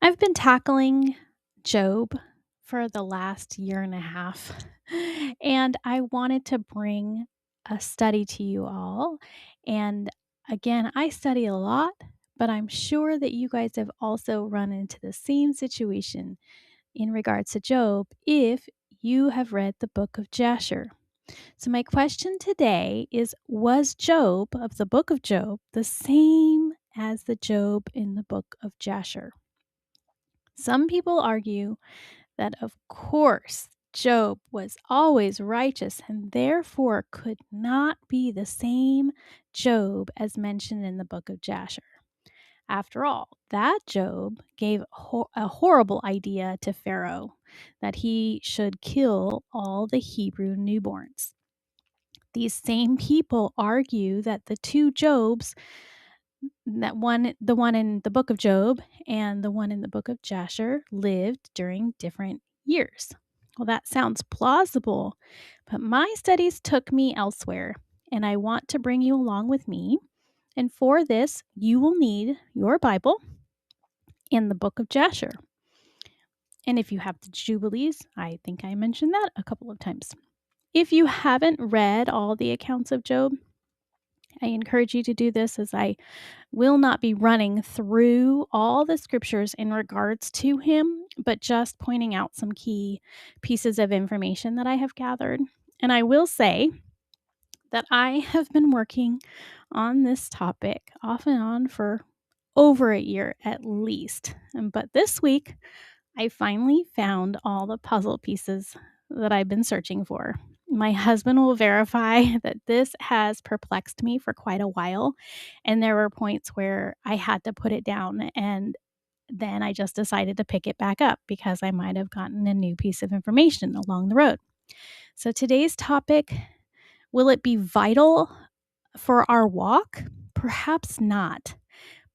I've been tackling Job for the last year and a half, and I wanted to bring a study to you all. And again, I study a lot, but I'm sure that you guys have also run into the same situation in regards to Job if you have read the book of Jasher. So, my question today is: was Job of the book of Job the same as the Job in the book of Jasher? Some people argue that, of course, Job was always righteous and therefore could not be the same Job as mentioned in the book of Jasher. After all, that Job gave a horrible idea to Pharaoh that he should kill all the Hebrew newborns. These same people argue that the two Jobs, the one in the book of Job and the one in the book of Jasher, lived during different years. Well, that sounds plausible, but my studies took me elsewhere, and I want to bring you along with me. And for this, you will need your Bible in the book of Jasher. And if you have the Jubilees, I think I mentioned that a couple of times. If you haven't read all the accounts of Job, I encourage you to do this, as I will not be running through all the scriptures in regards to him, but just pointing out some key pieces of information that I have gathered. And I will say that I have been working on this topic off and on for over a year at least. But this week, I finally found all the puzzle pieces that I've been searching for. My husband will verify that this has perplexed me for quite a while, and there were points where I had to put it down, and then I just decided to pick it back up because I might have gotten a new piece of information along the road. So today's topic, will it be vital for our walk? Perhaps not,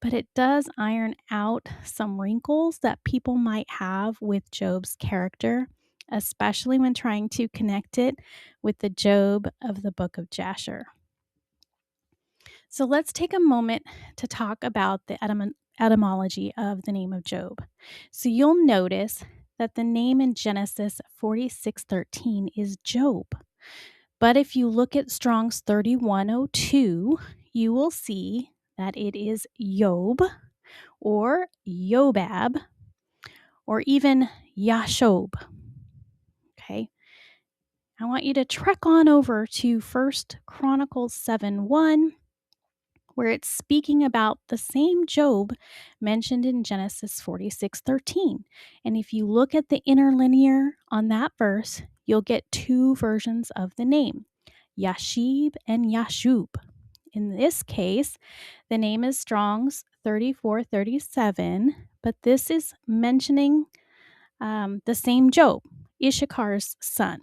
but it does iron out some wrinkles that people might have with Job's character, especially when trying to connect it with the Job of the book of Jasher. So let's take a moment to talk about the etymology of the name of Job. So you'll notice that the name in Genesis 46:13 is Job. But if you look at Strong's 3102, you will see that it is Yob or Yobab or even Yashob. Okay. I want you to trek on over to 1 Chronicles 7:1, where it's speaking about the same Job mentioned in Genesis 46:13. And if you look at the interlinear on that verse, you'll get two versions of the name, Yashib and Yashub. In this case, the name is Strong's 3437, but this is mentioning the same Job, Issachar's son.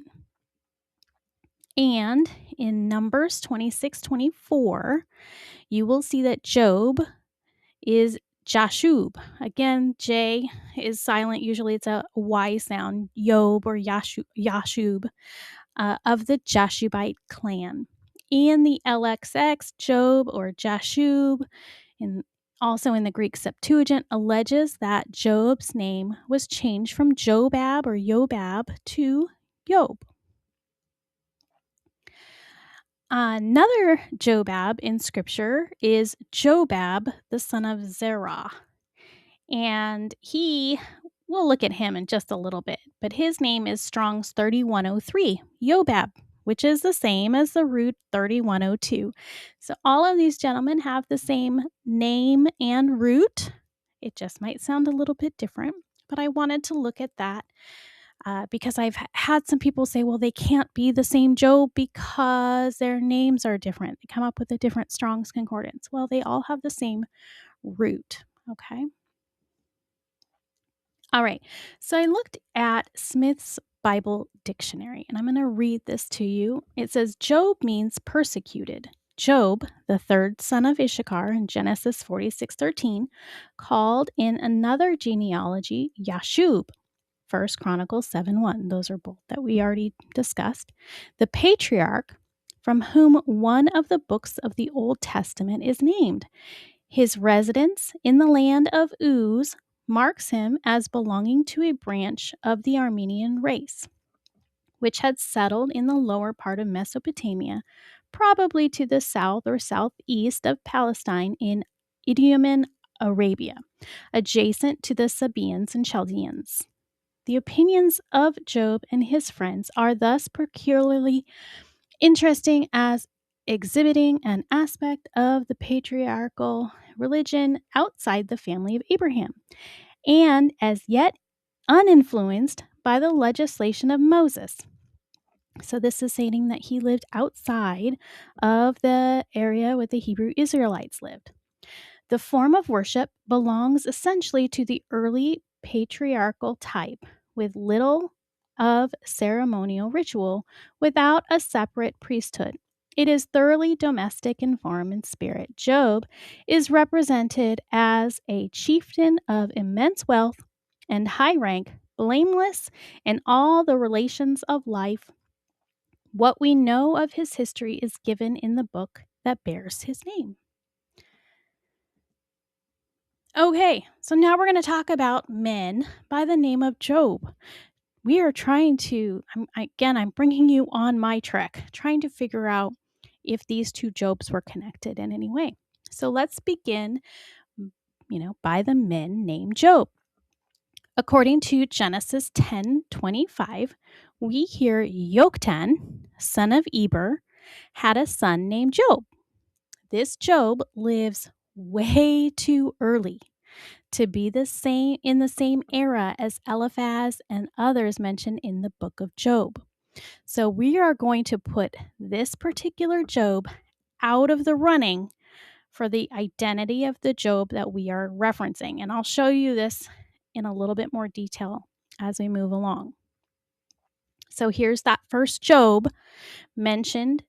And in Numbers 26:24, you will see that Job is Jashub. Again, J is silent. Usually it's a Y sound, Yob or Yashub, of the Jashubite clan. In the LXX, Job or Jashub, also in the Greek Septuagint, alleges that Job's name was changed from Jobab or Yobab to Job. Another Jobab in Scripture is Jobab, the son of Zerah. And we'll look at him in just a little bit, but his name is Strong's 3103, Yobab, which is the same as the root 3102. So all of these gentlemen have the same name and root. It just might sound a little bit different, but I wanted to look at that because I've had some people say, well, they can't be the same Job because their names are different. They come up with a different Strong's Concordance. Well, they all have the same root, okay? All right, so I looked at Smith's Bible Dictionary, and I'm going to read this to you. It says, Job means persecuted. Job, the third son of Issachar in Genesis 46:13, called in another genealogy Yashub, 1 Chronicles 7:1. Those are both that we already discussed. The patriarch from whom one of the books of the Old Testament is named. His residence in the land of Uz marks him as belonging to a branch of the Armenian race, which had settled in the lower part of Mesopotamia, probably to the south or southeast of Palestine in Idumean Arabia, adjacent to the Sabaeans and Chaldeans. The opinions of Job and his friends are thus peculiarly interesting as exhibiting an aspect of the patriarchal religion outside the family of Abraham, and as yet uninfluenced by the legislation of Moses. So, this is stating that he lived outside of the area where the Hebrew Israelites lived. The form of worship belongs essentially to the early patriarchal type, with little of ceremonial ritual without a separate priesthood. It is thoroughly domestic in form and spirit. Job is represented as a chieftain of immense wealth and high rank, blameless in all the relations of life. What we know of his history is given in the book that bears his name. Okay, so now we're going to talk about men by the name of Job. We are trying to, I'm bringing you on my trek, trying to figure out if these two Jobs were connected in any way. So let's begin, by the men named Job. According to Genesis 10:25, we hear Yoktan, son of Eber, had a son named Job. This Job lives way too early to be in the same era as Eliphaz and others mentioned in the book of Job. So we are going to put this particular Job out of the running for the identity of the Job that we are referencing. And I'll show you this in a little bit more detail as we move along. So here's that first Job mentioned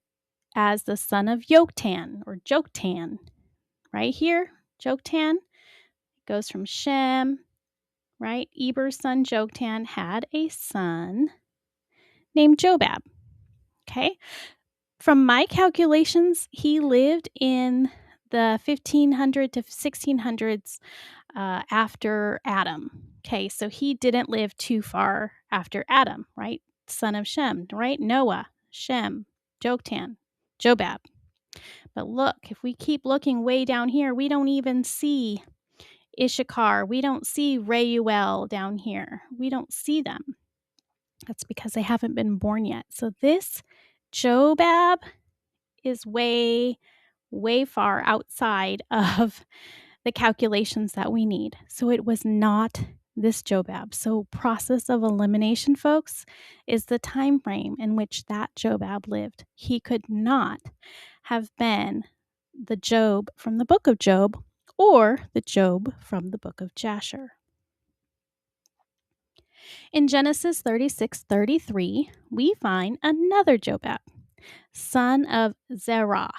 as the son of Yoktan or Joktan. Right here, Joktan goes from Shem, right? Eber's son Joktan had a son named Jobab. Okay. From my calculations, he lived in the 1500 to 1600s after Adam. Okay, so he didn't live too far after Adam, right? Son of Shem, right? Noah, Shem, Joktan, Jobab. But look, if we keep looking way down here, we don't even see Issachar. We don't see Reuel down here. We don't see them. That's because they haven't been born yet. So this Jobab is way, way far outside of the calculations that we need. So it was not this Jobab. So process of elimination, folks, is the time frame in which that Jobab lived. He could not have been the Job from the book of Job or the Job from the book of Jasher. In Genesis 36:33, we find another Jobab, son of Zerah,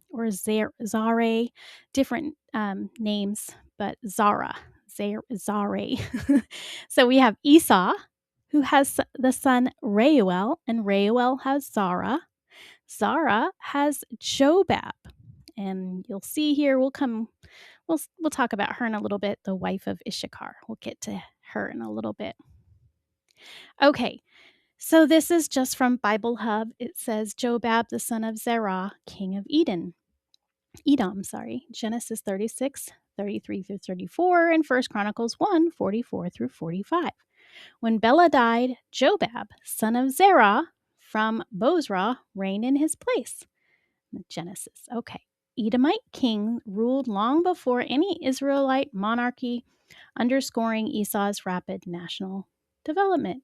or Zare, different names, but Zara. So we have Esau, who has the son Reuel, and Reuel has Zara. Zara has Jobab, and you'll see here we'll talk about her in a little bit, the wife of Issachar. We'll get to her in a little bit. Okay, so this is just from Bible Hub. It says Jobab, the son of Zerah, king of Edom, Genesis 36:33 through 34, and 1 Chronicles 1:44 through 45. When Bela died, Jobab, son of Zerah, from Bozrah, reigned in his place. Genesis. Okay. Edomite king ruled long before any Israelite monarchy, underscoring Esau's rapid national development.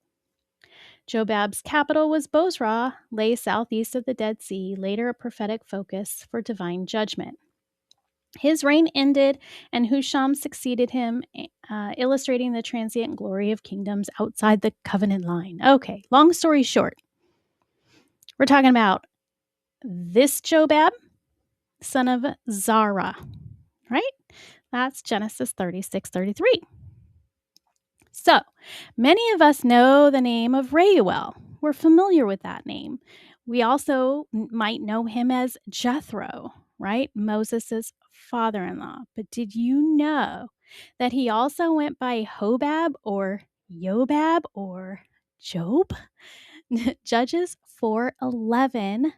Jobab's capital was Bozrah, lay southeast of the Dead Sea, later a prophetic focus for divine judgment. His reign ended, and Husham succeeded him, illustrating the transient glory of kingdoms outside the covenant line. Okay, long story short, we're talking about this Jobab, son of Zara, right? That's Genesis 36:33. So, many of us know the name of Reuel. We're familiar with that name. We also might know him as Jethro, right? Moses' father-in-law. But did you know that he also went by Hobab or Yobab or Job? Judges 4:11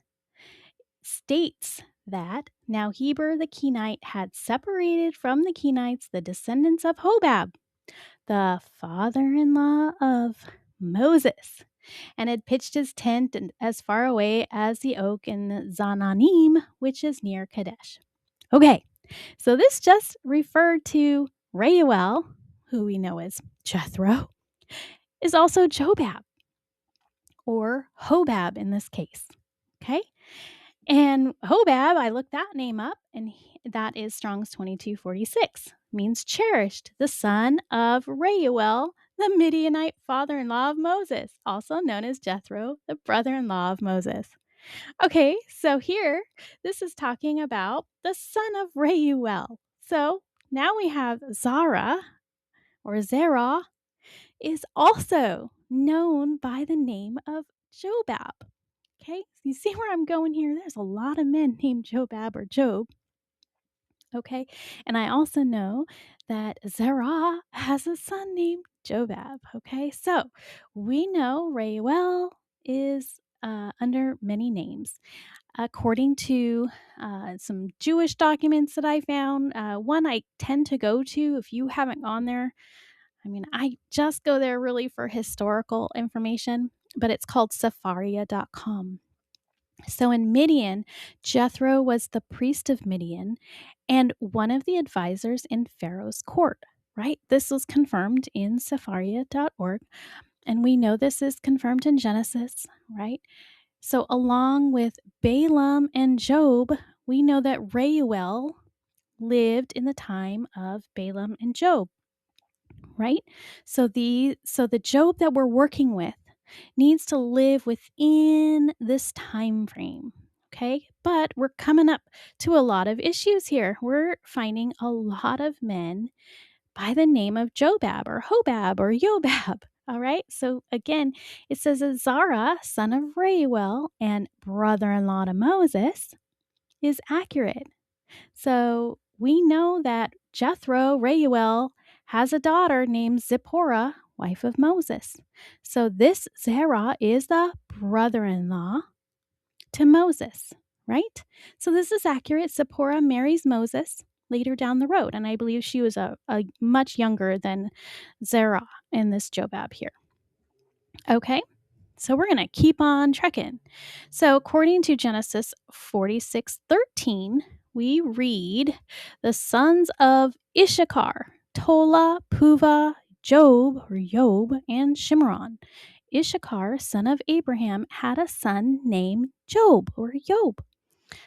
states that now Heber the Kenite had separated from the Kenites the descendants of Hobab, the father-in-law of Moses, and had pitched his tent as far away as the oak in Zananim, which is near Kadesh. Okay, so this just referred to Reuel, who we know as Jethro, is also Jobab, or Hobab in this case. Okay, and Hobab, I looked that name up, and that is Strong's 2246, means cherished, the son of Reuel, the Midianite father-in-law of Moses, also known as Jethro, the brother-in-law of Moses. Okay, so here, this is talking about the son of Reuel. So now we have Zara, or Zerah, is also known by the name of Jobab. Okay, so you see where I'm going here? There's a lot of men named Jobab or Job. Okay, and I also know that Zerah has a son named Jobab. Okay, so we know Reuel is under many names. According to some Jewish documents that I found, one I tend to go to if you haven't gone there. I mean, I just go there really for historical information, but it's called Sepharia.com. So in Midian, Jethro was the priest of Midian and one of the advisors in Pharaoh's court, right? This was confirmed in Sepharia.org, and we know this is confirmed in Genesis, right? So along with Balaam and Job, we know that Reuel lived in the time of Balaam and Job, right? So the Job that we're working with needs to live within this time frame. Okay? But we're coming up to a lot of issues here. We're finding a lot of men by the name of Jobab or Hobab or Yobab. All right? So again, it says that Zara, son of Reuel and brother-in-law to Moses, is accurate. So we know that Jethro, Reuel, has a daughter named Zipporah, wife of Moses. So this Zerah is the brother-in-law to Moses, right? So this is accurate. Zipporah marries Moses later down the road, and I believe she was a much younger than Zerah in this Jobab here. Okay, so we're going to keep on trekking. So according to Genesis 46:13, we read the sons of Issachar, Tola, Puva, Job, or Job, and Shimron. Issachar, son of Abraham, had a son named Job, or Job.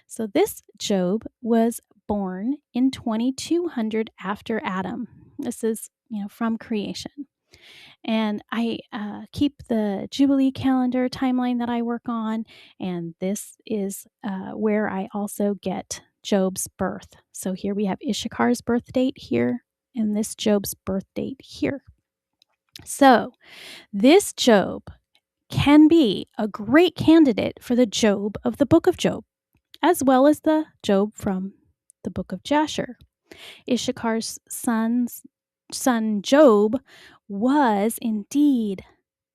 So this Job was born in 2200 after Adam. This is, from creation. And I keep the Jubilee calendar timeline that I work on, and this is where I also get Job's birth. So here we have Issachar's birth date here, and this Job's birth date here. So this Job can be a great candidate for the Job of the book of Job, as well as the Job from the book of Jasher. Issachar's son Job was indeed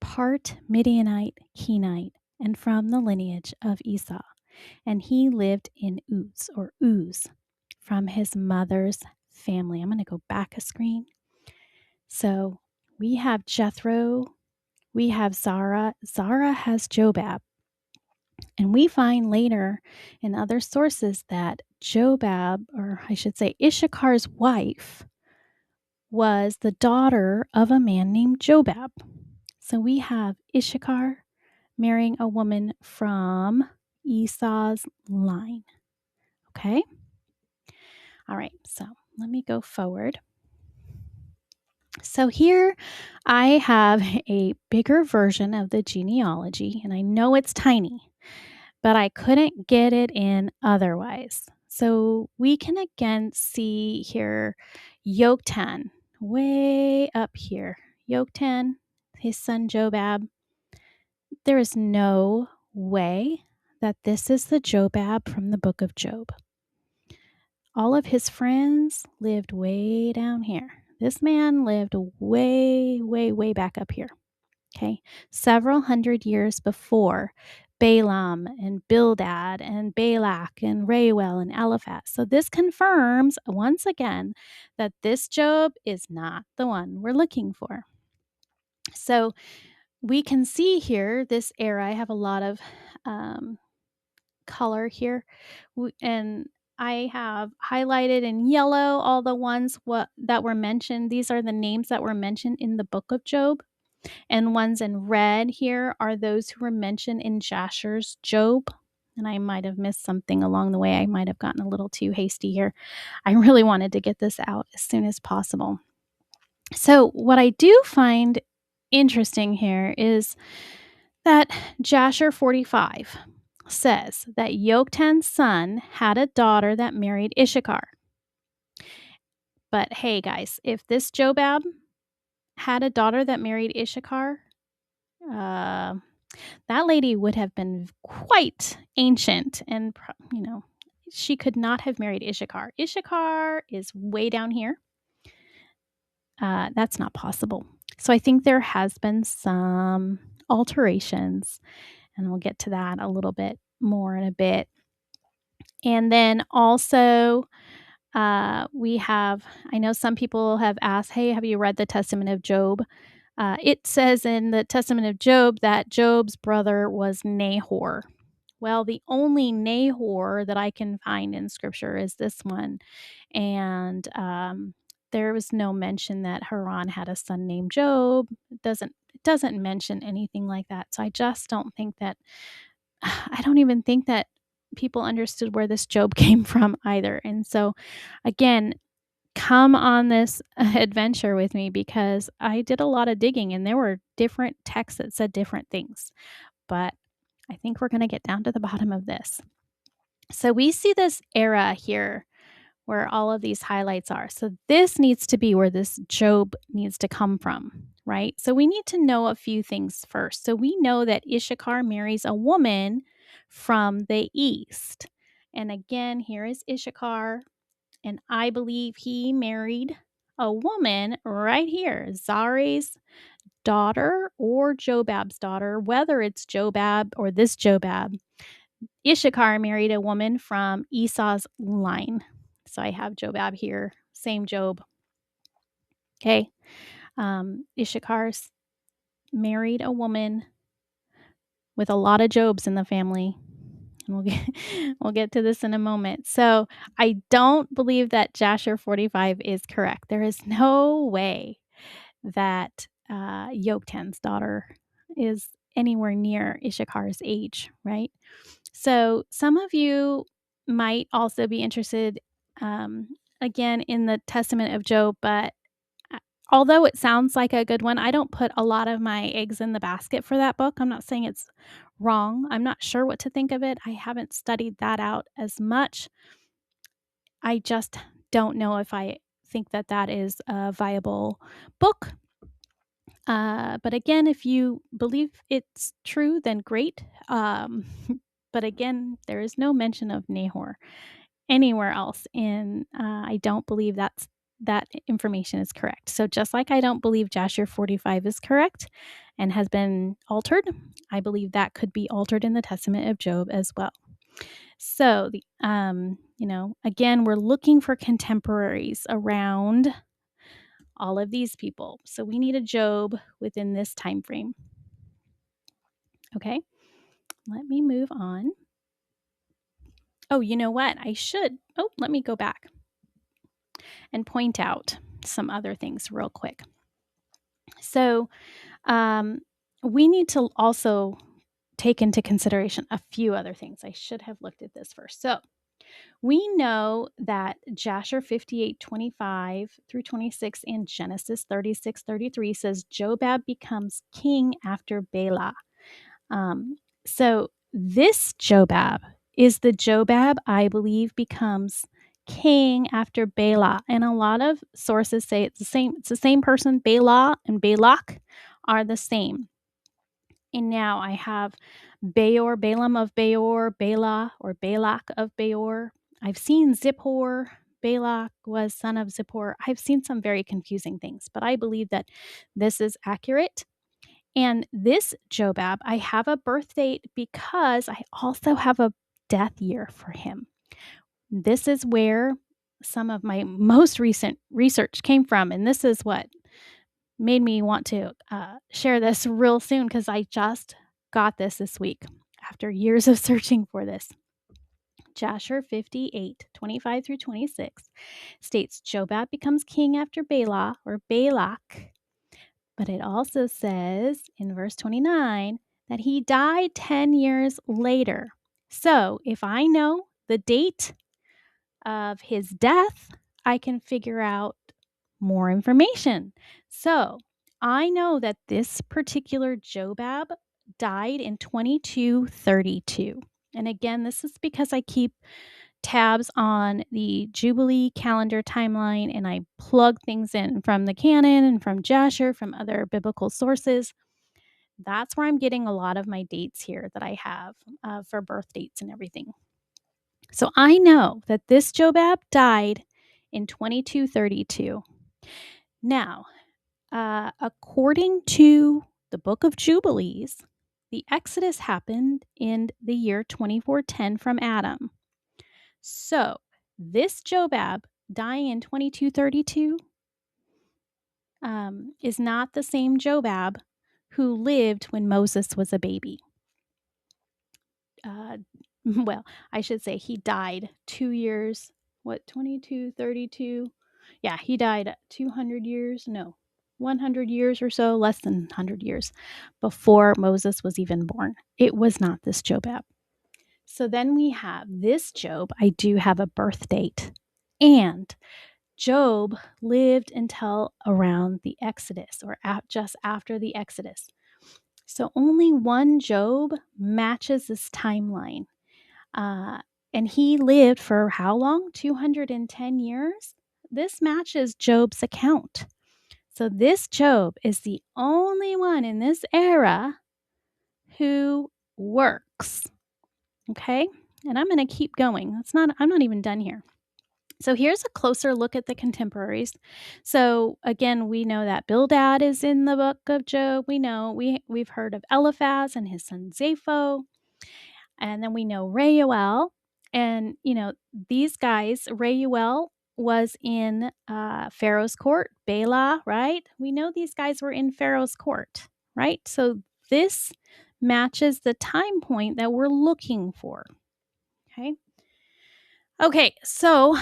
part Midianite, Kenite, and from the lineage of Esau. And he lived in Uz, from his mother's family. I'm going to go back a screen. So we have Jethro, we have Zara. Zara has Jobab. And we find later in other sources that Jobab, or I should say Issachar's wife, was the daughter of a man named Jobab. So we have Issachar marrying a woman from Esau's line. Okay? All right, so let me go forward. So here I have a bigger version of the genealogy, and I know it's tiny, but I couldn't get it in otherwise. So we can again see here Yoktan, way up here. Yoktan, his son Jobab. There is no way that this is the Jobab from the book of Job. All of his friends lived way down here. This man lived way, way, way back up here. Okay. Several hundred years before Balaam and Bildad and Balak and Reuel and Eliphaz. So this confirms once again that this Job is not the one we're looking for. So we can see here this era. I have a lot of color here, and I have highlighted in yellow all the ones that were mentioned. These are the names that were mentioned in the book of Job. And ones in red here are those who were mentioned in Jasher's Job. And I might have missed something along the way. I might have gotten a little too hasty here. I really wanted to get this out as soon as possible. So, what I do find interesting here is that Jasher 45 says that Yoktan's son had a daughter that married Issachar. But hey, guys, if this Jobab had a daughter that married Issachar, that lady would have been quite ancient and, she could not have married Issachar. Issachar is way down here. That's not possible. So I think there has been some alterations, and we'll get to that a little bit more in a bit. And then also, we have, I know some people have asked, hey, have you read the Testament of Job? It says in the Testament of Job that Job's brother was Nahor. Well, the only Nahor that I can find in scripture is this one. And there was no mention that Haran had a son named Job. It doesn't mention anything like that. So I just don't think that I don't even think that people understood where this Job came from either. And so again, come on this adventure with me because I did a lot of digging and there were different texts that said different things. But I think we're going to get down to the bottom of this. So we see this era here where all of these highlights are. So this needs to be where this Job needs to come from, right? So we need to know a few things first. So we know that Issachar marries a woman from the east. And again, here is Issachar. And I believe he married a woman right here, Zare's daughter or Jobab's daughter, whether it's Jobab or this Jobab. Issachar married a woman from Esau's line. So I have Jobab here, same Job. Okay. Issachar's married a woman with a lot of Jobs in the family. And we'll get to this in a moment. So I don't believe that Jasher 45 is correct. There is no way that Yoktan's daughter is anywhere near Issachar's age, right? So some of you might also be interested, again, in the Testament of Job, but although it sounds like a good one, I don't put a lot of my eggs in the basket for that book. I'm not saying it's wrong. I'm not sure what to think of it. I haven't studied that out as much. I just don't know if I think that that is a viable book. But again, if you believe it's true, then great. But again, there is no mention of Nahor anywhere else, and I don't believe that information is correct. So just like I don't believe Jasher 45 is correct and has been altered, I believe that could be altered in the Testament of Job as well. So the again, we're looking for contemporaries around all of these people. So we need a Job within this time frame. Okay, let me move on. Oh, you know what? Let me go back and point out some other things real quick. So we need to also take into consideration a few other things. I should have looked at this first. So we know that Jasher 58:25 through 26 and Genesis 36:33 says Jobab becomes king after Bela. So this Jobab is the Jobab I believe becomes king after Bela. And a lot of sources say it's the same. It's the same person. Bela and Balak are the same. And now I have Beor, Balaam of Beor, Bela or Balak of Beor. I've seen Zippor, Balak was son of Zippor. I've seen some very confusing things, but I believe that this is accurate. And this Jobab, I have a birth date because I also have a death year for him. This is where some of my most recent research came from, and this is what made me want to share this real soon because I just got this week after years of searching for this. Jasher 58:25 through 26 states Jobab becomes king after Bela or Balak, but it also says in verse 29 that he died 10 years later. So if I know the date of his death, I can figure out more information. So I know that this particular Jobab died in 2232. And again, this is because I keep tabs on the Jubilee calendar timeline and I plug things in from the canon and from Jasher, from other biblical sources. That's where I'm getting a lot of my dates here that I have for birth dates and everything. So I know that this Jobab died in 2232. Now, according to the Book of Jubilees, the Exodus happened in the year 2410 from Adam. So this Jobab dying in 2232 is not the same Jobab who lived when Moses was a baby. Well, I should say he died 2 years, 2232? Yeah, he died 200 years, no, 100 years or so, less than 100 years before Moses was even born. It was not this Jobab. So then we have this Job. I do have a birth date. And Job lived until around the Exodus or just after the Exodus. So only one Job matches this timeline. And he lived for how long? 210 years? This matches Job's account. So this Job is the only one in this era who works. Okay? And I'm going to keep going. I'm not even done here. So here's a closer look at the contemporaries. So again, we know that Bildad is in the book of Job. We know we've heard of Eliphaz and his son Zapho. And then we know Reuel. And, these guys, Reuel was in Pharaoh's court, Bela, right? We know these guys were in Pharaoh's court, right? So this matches the time point that we're looking for, okay? Okay, so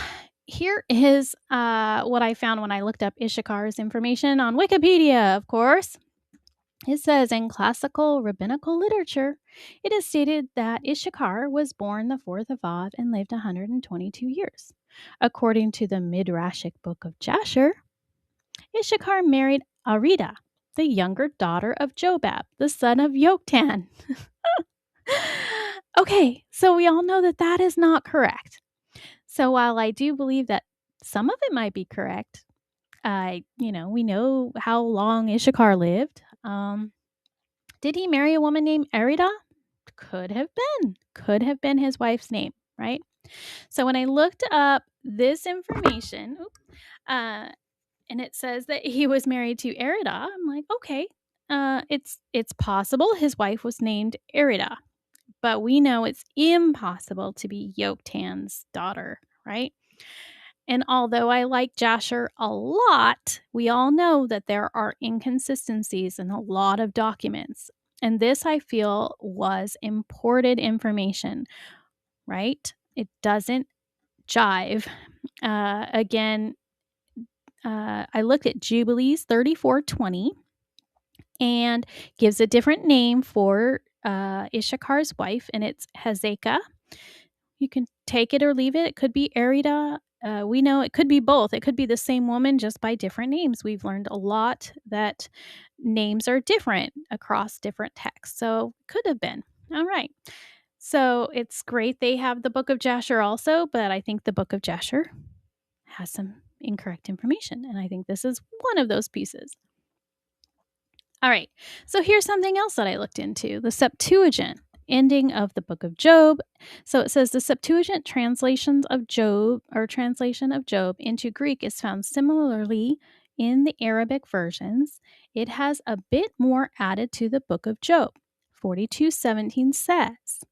here is what I found when I looked up Issachar's information on Wikipedia, of course. It says in classical rabbinical literature, it is stated that Issachar was born the 4th of Av and lived 122 years. According to the Midrashic book of Jasher, Issachar married Arida, the younger daughter of Jobab, the son of Yoktan. Okay, so we all know that that is not correct. So while I do believe that some of it might be correct, we know how long Issachar lived. Did he marry a woman named Arida? Could have been his wife's name, right? So when I looked up this information, and it says that he was married to Arida, I'm like, okay, it's possible his wife was named Arida, but we know it's impossible to be Yoktan's daughter, right? And although I like Jasher a lot, we all know that there are inconsistencies in a lot of documents. And this, I feel, was imported information, right? It doesn't jive. Again, I looked at Jubilees 34:20 and gives a different name for Issachar's wife, and it's Hezekiah. You can take it or leave it. It could be Arida. We know it could be both. It could be the same woman just by different names. We've learned a lot that names are different across different texts. So could have been. All right. So it's great they have the book of Jasher also, but I think the book of Jasher has some incorrect information. And I think this is one of those pieces. All right. So here's something else that I looked into, the Septuagint. ending of the book of Job. So it says the Septuagint translations of Job or translation of Job into Greek is found similarly in the Arabic versions. It has a bit more added to the book of Job. 42:17 says,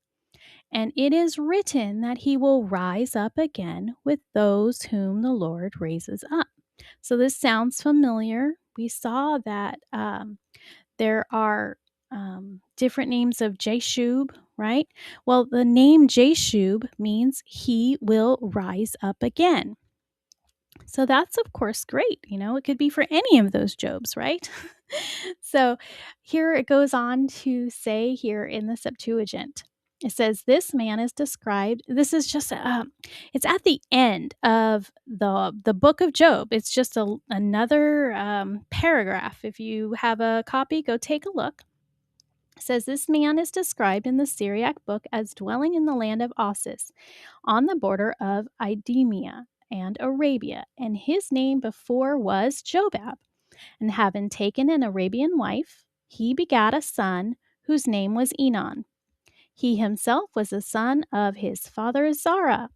"And it is written that he will rise up again with those whom the Lord raises up." So this sounds familiar. We saw that there are different names of Jashub, right? Well, the name Jashub means he will rise up again. So that's, of course, great. It could be for any of those Jobs, right? So here it goes on to say here in the Septuagint. It says, this man is described. This is just, it's at the end of the book of Job. It's just another paragraph. If you have a copy, go take a look. It says, this man is described in the Syriac book as dwelling in the land of Ossis, on the border of Idumea and Arabia, and his name before was Jobab. And having taken an Arabian wife, he begat a son whose name was Enon. He himself was the son of his father Zara.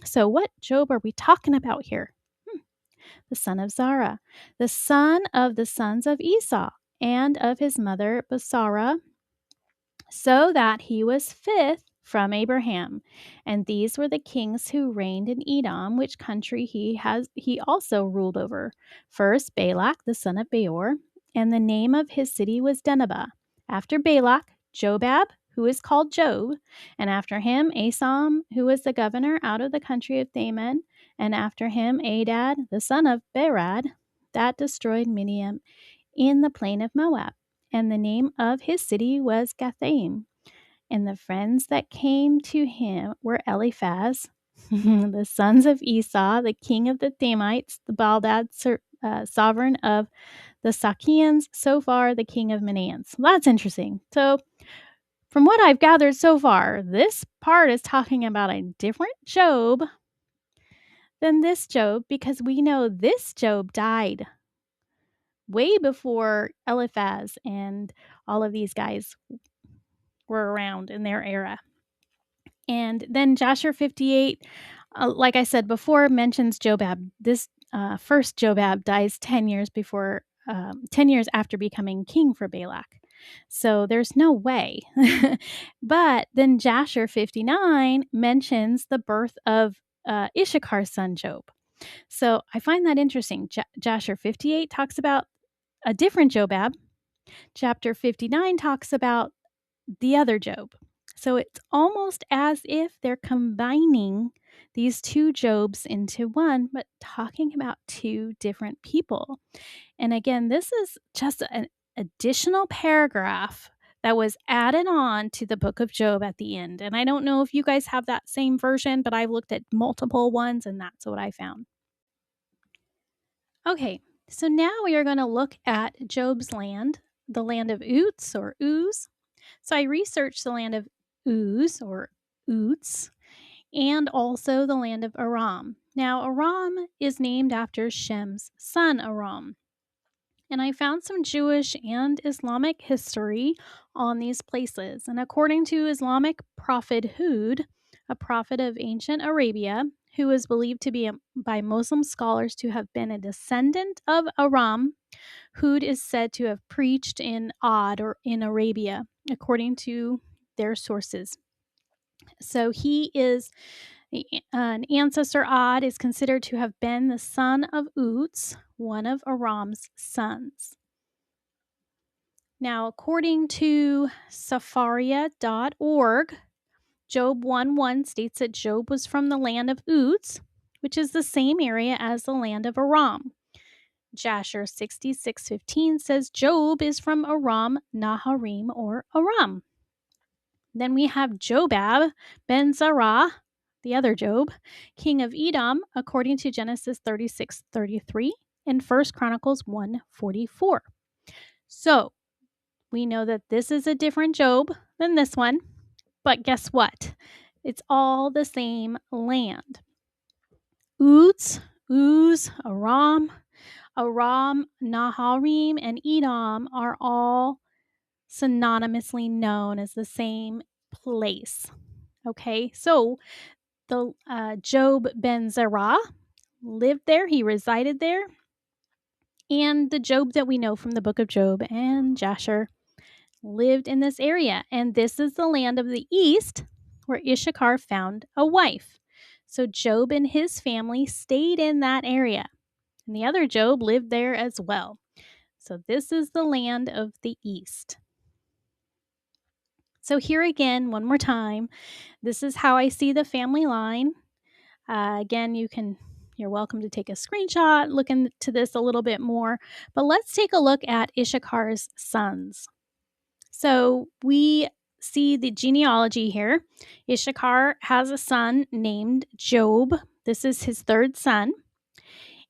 So what Job are we talking about here? The son of Zara, the son of the sons of Esau, and of his mother Basara, so that he was fifth from Abraham. And these were the kings who reigned in Edom, which country he also ruled over. First Balak the son of Beor, and the name of his city was Dinhabah. After Balak, Jobab, who is called Job, and after him Asam, who was the governor out of the country of Thaman, and after him Adad the son of Berad, that destroyed Midian in the plain of Moab. And the name of his city was Gathaim. And the friends that came to him were Eliphaz, the sons of Esau, the king of the Thamites, the Baldad, sovereign of the Sakians, Sophar, the king of Manaans. Well, that's interesting. So, from what I've gathered so far, this part is talking about a different Job than this Job, because we know this Job died way before Eliphaz and all of these guys were around in their era. And then Jasher 58, like I said before, mentions Jobab. This first Jobab dies 10 years before, 10 years after becoming king for Balak. So there's no way. But then Jasher 59 mentions the birth of Issachar's son Job. So I find that interesting. Jasher 58 talks about a different Jobab. Chapter 59 talks about the other Job. So it's almost as if they're combining these two Jobs into one, but talking about two different people. And again, this is just an additional paragraph that was added on to the book of Job at the end. And I don't know if you guys have that same version, but I've looked at multiple ones and that's what I found. Okay, so now we are going to look at Job's land, the land of Uz or Uz. So I researched the land of Uz or Uz and also the land of Aram. Now, Aram is named after Shem's son Aram. And I found some Jewish and Islamic history on these places. And according to Islamic prophet Hud, a prophet of ancient Arabia, who is believed to be by Muslim scholars to have been a descendant of Aram, Hud is said to have preached in Ad or in Arabia, according to their sources. So he is an ancestor. Ad is considered to have been the son of Uz, one of Aram's sons. Now, according to Safaria.org, Job 1:1 states that Job was from the land of Uz, which is the same area as the land of Aram. Jasher 66:15 says Job is from Aram Naharim or Aram. Then we have Jobab ben Zerah, the other Job, king of Edom, according to Genesis 36:33 and 1 Chronicles 1:44. So we know that this is a different Job than this one, but guess what? It's all the same land. Uz, Aram, Naharim, and Edom are all synonymously known as the same place. Okay, so the Job ben Zerah lived there, he resided there, and the Job that we know from the book of Job and Jasher lived in this area. And this is the land of the east where Issachar found a wife. So Job and his family stayed in that area, and the other Job lived there as well. So this is the land of the east. So here again, one more time, this is how I see the family line. Again, you're welcome to take a screenshot, look into this a little bit more, but let's take a look at Issachar's sons. So we see the genealogy here. Issachar has a son named Job. This is his third son.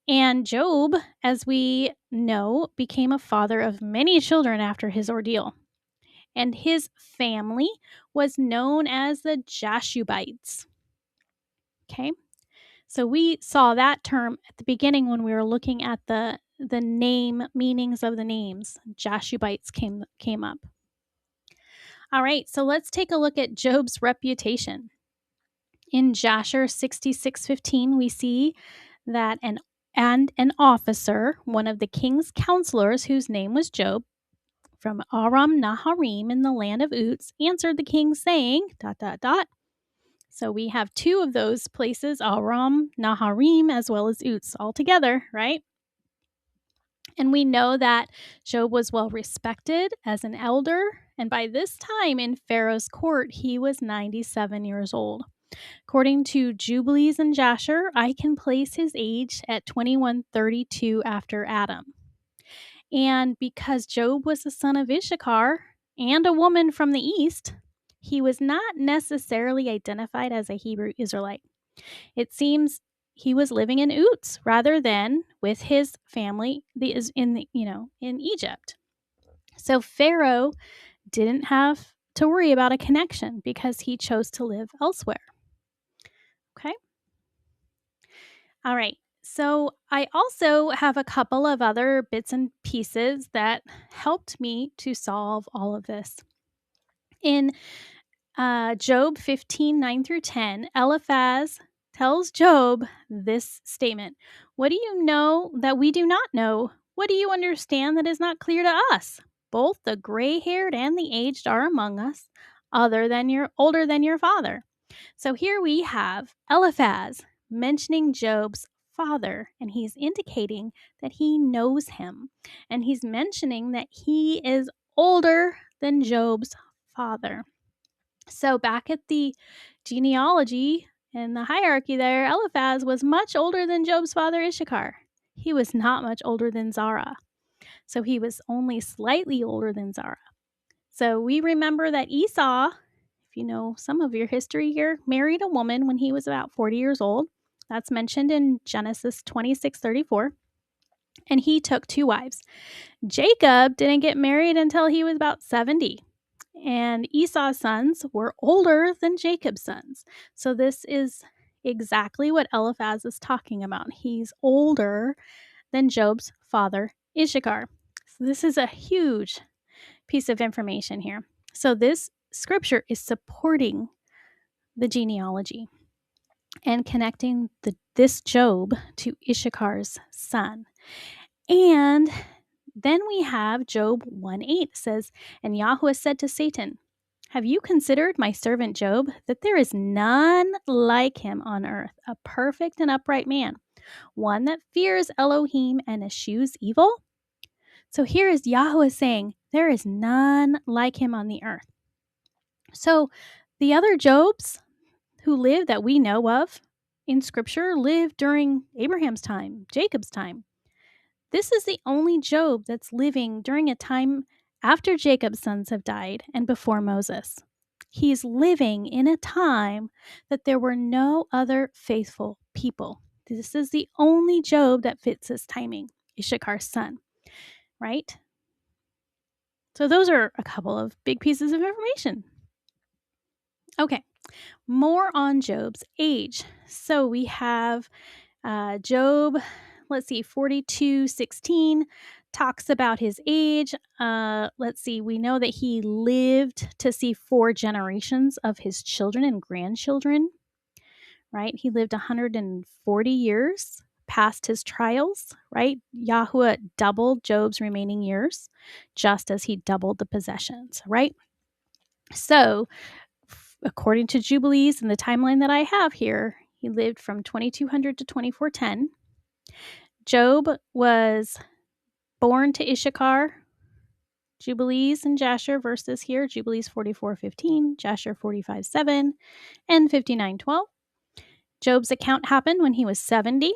And Job, as we know, became a father of many children after his ordeal. And his family was known as the Jashubites. Okay, so we saw that term at the beginning when we were looking at the name meanings of the names. Jashubites came up. All right, so let's take a look at Job's reputation. In Jasher 66:15, we see that an officer, one of the king's counselors, whose name was Job, from Aram Naharim in the land of Uz, answered the king, saying, ... So we have two of those places, Aram Naharim, as well as Uz, all together, right? And we know that Job was well respected as an elder, and by this time in Pharaoh's court, he was 97 years old. According to Jubilees and Jasher, I can place his age at 2132 after Adam. And because Job was the son of Issachar and a woman from the east, he was not necessarily identified as a Hebrew Israelite. It seems he was living in Uz rather than with his family in Egypt. So Pharaoh didn't have to worry about a connection because he chose to live elsewhere. Okay. All right. So I also have a couple of other bits and pieces that helped me to solve all of this. In Job 15:9-10, Eliphaz tells Job this statement: "What do you know that we do not know? What do you understand that is not clear to us? Both the gray-haired and the aged are among us, older than your father." So here we have Eliphaz mentioning Job's father, and he's indicating that he knows him, and he's mentioning that he is older than Job's father. So back at the genealogy and the hierarchy there, Eliphaz was much older than Job's father Issachar. He was not much older than Zara. So he was only slightly older than Zara. So we remember that Esau, if you know some of your history here, married a woman when he was about 40 years old. That's mentioned in Genesis 26:34. And he took 2 wives. Jacob didn't get married until he was about 70. And Esau's sons were older than Jacob's sons. So this is exactly what Eliphaz is talking about. He's older than Job's father, Issachar. So this is a huge piece of information here. So this scripture is supporting the genealogy and connecting this Job to Issachar's son. And then we have Job 1:8 says, "And Yahweh said to Satan, have you considered my servant Job, that there is none like him on earth, a perfect and upright man, one that fears Elohim and eschews evil?" So here is Yahweh saying, there is none like him on the earth. So the other Jobs who lived that we know of in Scripture lived during Abraham's time, Jacob's time. This is the only Job that's living during a time after Jacob's sons have died and before Moses. He's living in a time that there were no other faithful people. This is the only Job that fits this timing, Issachar's son, right? So those are a couple of big pieces of information. Okay, more on Job's age. So we have Job, let's see, 42:16 talks about his age. Let's see. We know that he lived to see 4 generations of his children and grandchildren, right? He lived 140 years past his trials, right? Yahuwah doubled Job's remaining years just as he doubled the possessions, right? So, according to Jubilees and the timeline that I have here, he lived from 2200 to 2410. Job was born to Issachar. Jubilees and Jasher verses here, Jubilees 44:15, Jasher 45:7, and 59:12. Job's account happened when he was 70,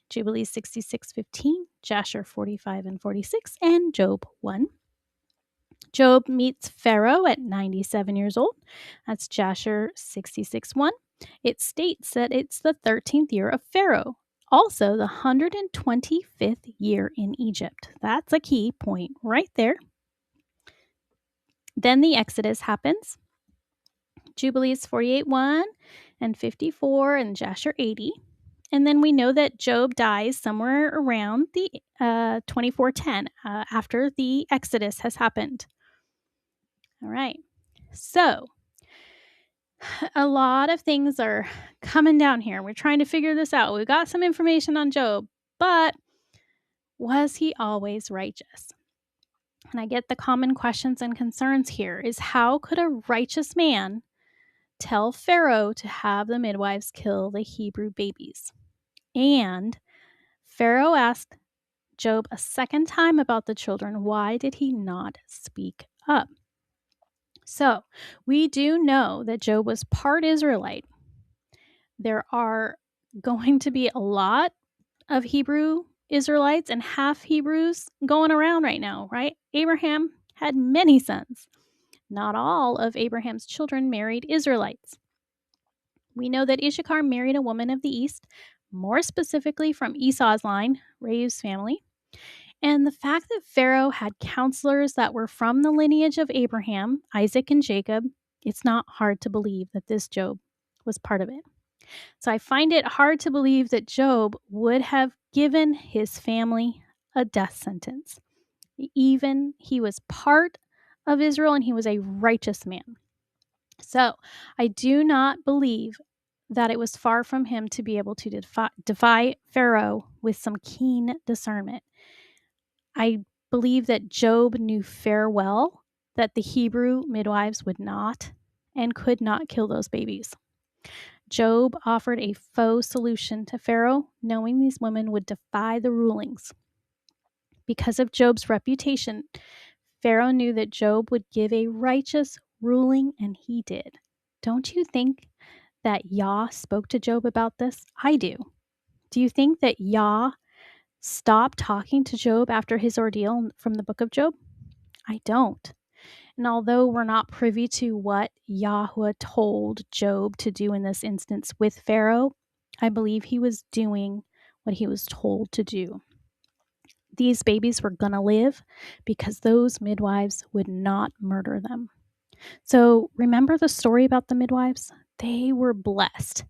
Jubilees 66:15, Jasher 45 and 46, and Job 1. Job meets Pharaoh at 97 years old. That's Jasher 66:1. It states that it's the 13th year of Pharaoh, also the 125th year in Egypt. That's a key point right there. Then the Exodus happens. Jubilees 48:1 and 54 and Jasher 80. And then we know that Job dies somewhere around the 2410 after the Exodus has happened. All right. So a lot of things are coming down here. We're trying to figure this out. We've got some information on Job, but was he always righteous? And I get the common questions and concerns here is how could a righteous man tell Pharaoh to have the midwives kill the Hebrew babies? And Pharaoh asked Job a second time about the children. Why did he not speak up? So we do know that Job was part Israelite. There are going to be a lot of Hebrew Israelites and half Hebrews going around right now, right? Abraham had many sons. Not all of Abraham's children married Israelites. We know that Issachar married a woman of the East, more specifically from Esau's line, Reuel's family. And the fact that Pharaoh had counselors that were from the lineage of Abraham, Isaac, and Jacob, it's not hard to believe that this Job was part of it. So I find it hard to believe that Job would have given his family a death sentence. Even he was part of Israel and he was a righteous man. So I do not believe that it was far from him to be able to defy Pharaoh with some keen discernment. I believe that Job knew fair well that the Hebrew midwives would not and could not kill those babies. Job offered a faux solution to Pharaoh, knowing these women would defy the rulings. Because of Job's reputation, Pharaoh knew that Job would give a righteous ruling, and he did. Don't you think that Yah spoke to Job about this? I do. Do you think that Yah stopped talking to Job after his ordeal from the book of Job? I don't. And although we're not privy to what Yahuwah told Job to do in this instance with Pharaoh, I believe he was doing what he was told to do. These babies were going to live because those midwives would not murder them. So remember the story about the midwives? They were blessed.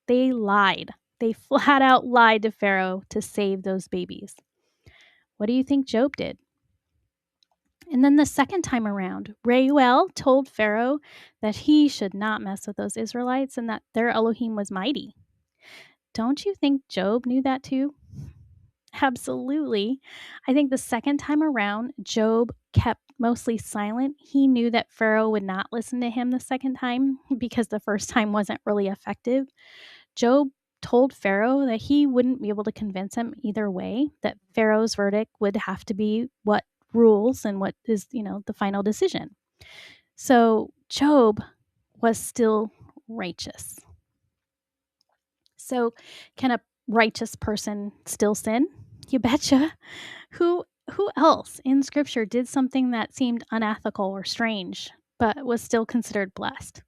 They lied. They flat out lied to Pharaoh to save those babies. What do you think Job did? And then the second time around, Reuel told Pharaoh that he should not mess with those Israelites and that their Elohim was mighty. Don't you think Job knew that too? Absolutely. I think the second time around, Job kept mostly silent. He knew that Pharaoh would not listen to him the second time because the first time wasn't really effective. Job told Pharaoh that he wouldn't be able to convince him either way, that Pharaoh's verdict would have to be what rules and what is, the final decision. So Job was still righteous. So can a righteous person still sin? You betcha. Who else in scripture did something that seemed unethical or strange, but was still considered blessed?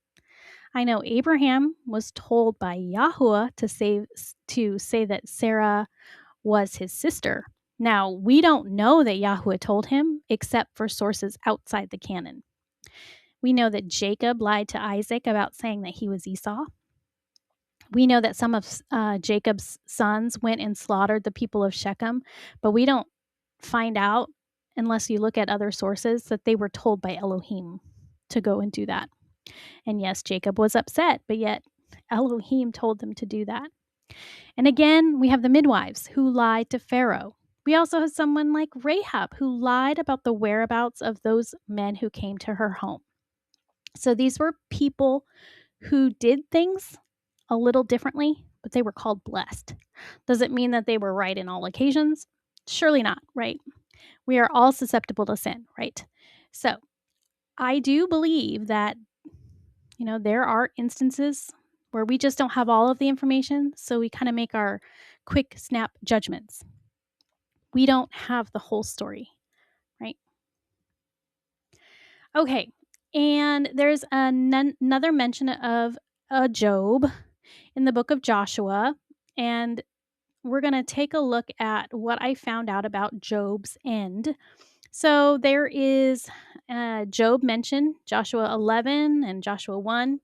I know Abraham was told by Yahuwah to say that Sarah was his sister. Now, we don't know that Yahuwah told him, except for sources outside the canon. We know that Jacob lied to Isaac about saying that he was Esau. We know that some of Jacob's sons went and slaughtered the people of Shechem, but we don't find out unless you look at other sources, that they were told by Elohim to go and do that. And yes, Jacob was upset, but yet Elohim told them to do that. And again, we have the midwives who lied to Pharaoh. We also have someone like Rahab who lied about the whereabouts of those men who came to her home. So these were people who did things a little differently, but they were called blessed. Does it mean that they were right in all occasions? Surely not, right? We are all susceptible to sin, right? So I do believe that, there are instances where we just don't have all of the information, so we kind of make our quick snap judgments. We don't have the whole story, right? Okay, and there's another mention of Job in the book of Joshua, and we're going to take a look at what I found out about Job's end. So there is Job mentioned, Joshua 11 and Joshua 1,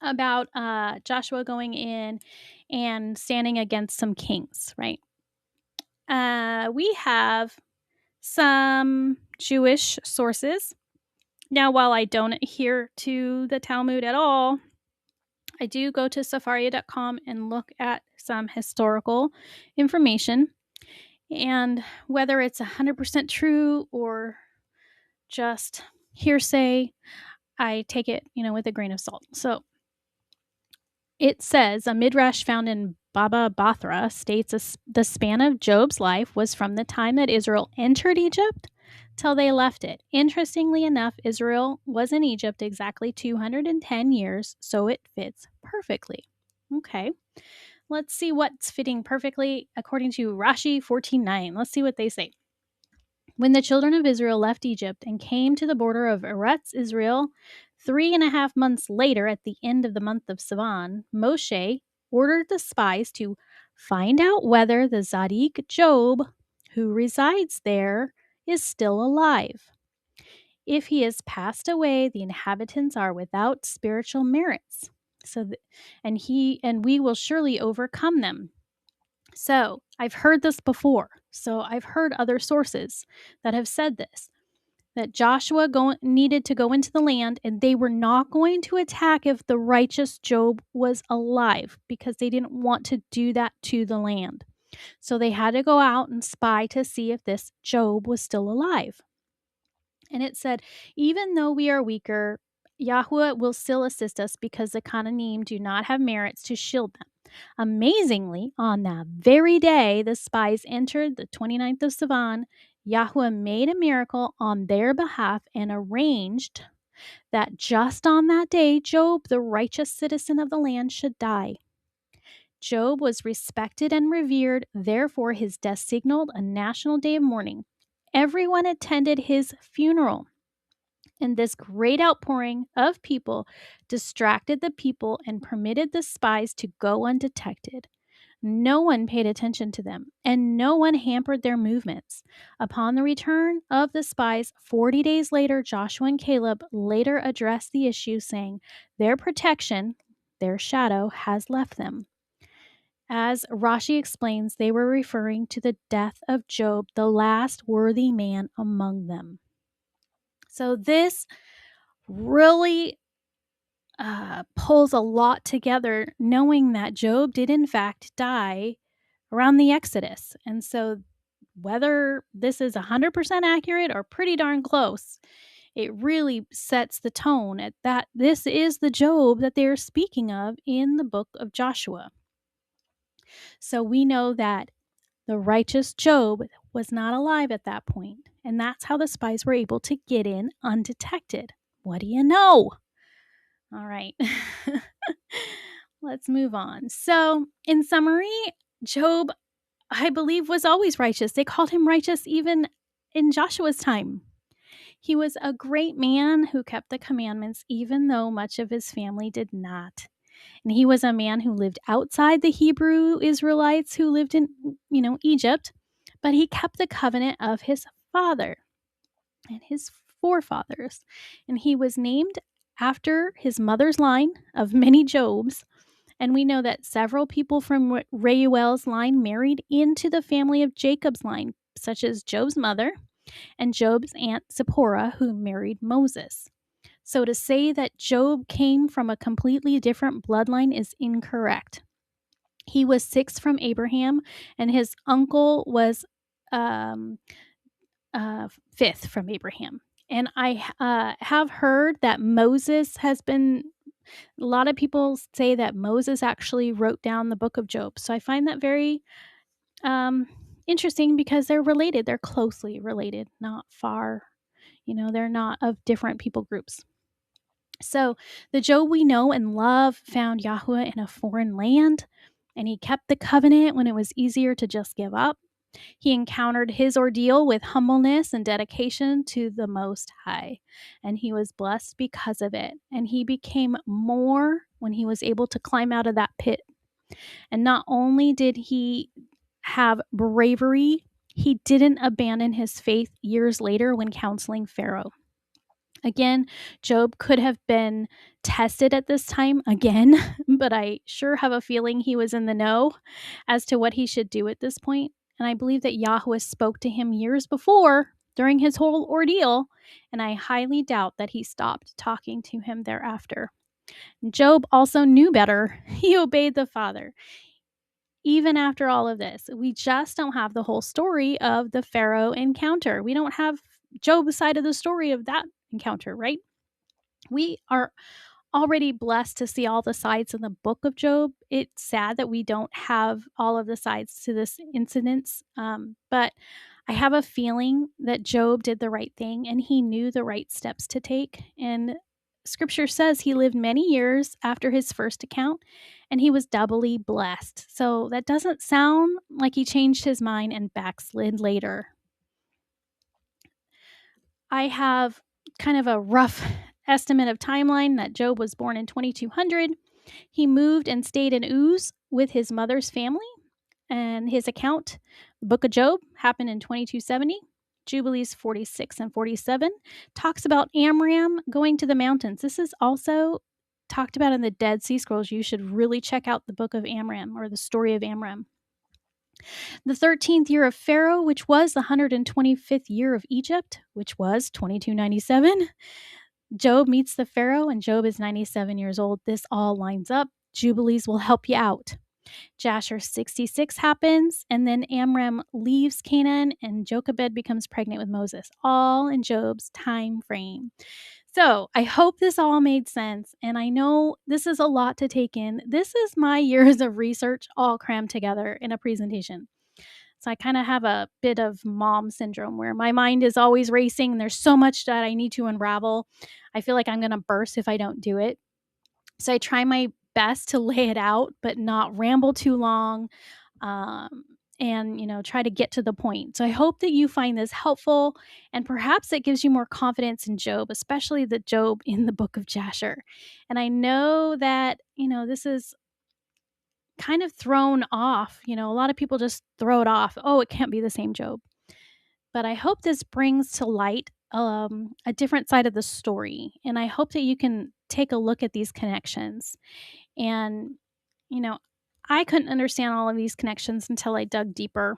about Joshua going in and standing against some kings, right? We have some Jewish sources. Now, while I don't adhere to the Talmud at all, I do go to Safaria.com and look at some historical information. And whether it's 100% true or just hearsay, I take it, with a grain of salt. So it says a midrash found in Baba Bathra states the span of Job's life was from the time that Israel entered Egypt till they left it. Interestingly enough, Israel was in Egypt exactly 210 years, so it fits perfectly. Okay, let's see what's fitting perfectly according to Rashi 14:9. Let's see what they say. When the children of Israel left Egypt and came to the border of Eretz Israel, 3.5 months later, at the end of the month of Sivan, Moshe ordered the spies to find out whether the Zadik Job, who resides there, is still alive. If he has passed away, the inhabitants are without spiritual merits. And we will surely overcome them. So I've heard this before. So I've heard other sources that have said this, that Joshua needed to go into the land and they were not going to attack if the righteous Job was alive because they didn't want to do that to the land. So they had to go out and spy to see if this Job was still alive. And it said, even though we are weaker, Yahweh will still assist us because the Canaanim do not have merits to shield them. Amazingly, on that very day the spies entered the 29th of Sivan, Yahweh made a miracle on their behalf and arranged that just on that day, Job, the righteous citizen of the land, should die. Job was respected and revered, therefore his death signaled a national day of mourning. Everyone attended his funeral. And this great outpouring of people distracted the people and permitted the spies to go undetected. No one paid attention to them, and no one hampered their movements. Upon the return of the spies, 40 days later, Joshua and Caleb later addressed the issue, saying, their protection, their shadow, has left them. As Rashi explains, they were referring to the death of Job, the last worthy man among them. So this really pulls a lot together, knowing that Job did in fact die around the Exodus. And so whether this is 100% accurate or pretty darn close, it really sets the tone at that this is the Job that they're speaking of in the book of Joshua. So we know that the righteous Job was not alive at that point, and that's how the spies were able to get in undetected. What do you know? All right, let's move on. So, in summary, Job, I believe, was always righteous. They called him righteous even in Joshua's time. He was a great man who kept the commandments, even though much of his family did not. And he was a man who lived outside the Hebrew Israelites who lived in, Egypt, but he kept the covenant of his father and his forefathers. And he was named after his mother's line of many Jobs. And we know that several people from Reuel's line married into the family of Jacob's line. such as Job's mother and Job's aunt Zipporah, who married Moses. So to say that Job came from a completely different bloodline is incorrect. He was sixth from Abraham, and his uncle was um, fifth from Abraham. And I have heard that Moses has been, a lot of people say that Moses actually wrote down the book of Job. So I find that very um, interesting because they're related. They're closely related, not far. They're not of different people groups. So the Job we know and love found Yahweh in a foreign land, and he kept the covenant when it was easier to just give up. He encountered his ordeal with humbleness and dedication to the Most High, and he was blessed because of it. And he became more when he was able to climb out of that pit. And not only did he have bravery, he didn't abandon his faith years later when counseling Pharaoh. Again, Job could have been tested at this time again, but I sure have a feeling he was in the know as to what he should do at this point. And I believe that Yahweh spoke to him years before during his whole ordeal, and I highly doubt that he stopped talking to him thereafter. Job also knew better. He obeyed the Father. Even after all of this, we just don't have the whole story of the Pharaoh encounter. We don't have Job's side of the story of that encounter, right? We are already blessed to see all the sides in the book of Job. It's sad that we don't have all of the sides to this incident, but I have a feeling that Job did the right thing and he knew the right steps to take. And scripture says he lived many years after his first account and he was doubly blessed. So that doesn't sound like he changed his mind and backslid later. I have kind of a rough estimate of timeline that Job was born in 2200. He moved and stayed in Uz with his mother's family, and his account, the book of Job, happened in 2270. Jubilees 46 and 47 talks about Amram going to the mountains. This is also talked about in the Dead Sea Scrolls. You should really check out the book of Amram or the story of Amram. The 13th year of Pharaoh, which was the 125th year of Egypt, which was 2297. Job meets the Pharaoh, and Job is 97 years old. This all lines up. Jubilees will help you out. Jasher 66 happens, and then Amram leaves Canaan, and Jochebed becomes pregnant with Moses, all in Job's time frame. So I hope this all made sense, and I know this is a lot to take in. This is my years of research all crammed together in a presentation. So I kind of have a bit of mom syndrome where my mind is always racing and there's so much that I need to unravel. I feel like I'm going to burst if I don't do it. So I try my best to lay it out, but not ramble too long, and try to get to the point. So I hope that you find this helpful, and perhaps it gives you more confidence in Job, especially the Job in the book of Jasher. And I know that this is kind of thrown off. A lot of people just throw it off. Oh, it can't be the same Job. But I hope this brings to light a different side of the story. And I hope that you can take a look at these connections. And, I couldn't understand all of these connections until I dug deeper.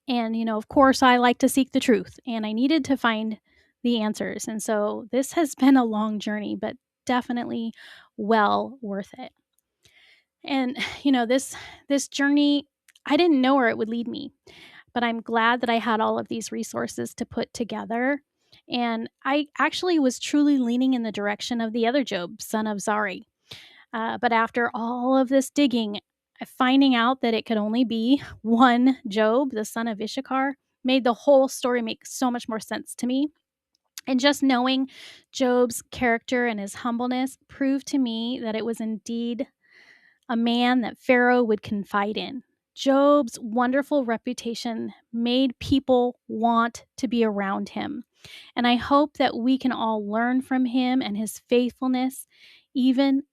And, of course, I like to seek the truth and I needed to find the answers. And so this has been a long journey, but definitely well worth it. And, this journey, I didn't know where it would lead me, but I'm glad that I had all of these resources to put together. And I actually was truly leaning in the direction of the other Job, son of Zari. But after all of this digging, finding out that it could only be one Job, the son of Issachar, made the whole story make so much more sense to me. And just knowing Job's character and his humbleness proved to me that it was indeed a man that Pharaoh would confide in. Job's wonderful reputation made people want to be around him. And I hope that we can all learn from him and his faithfulness, even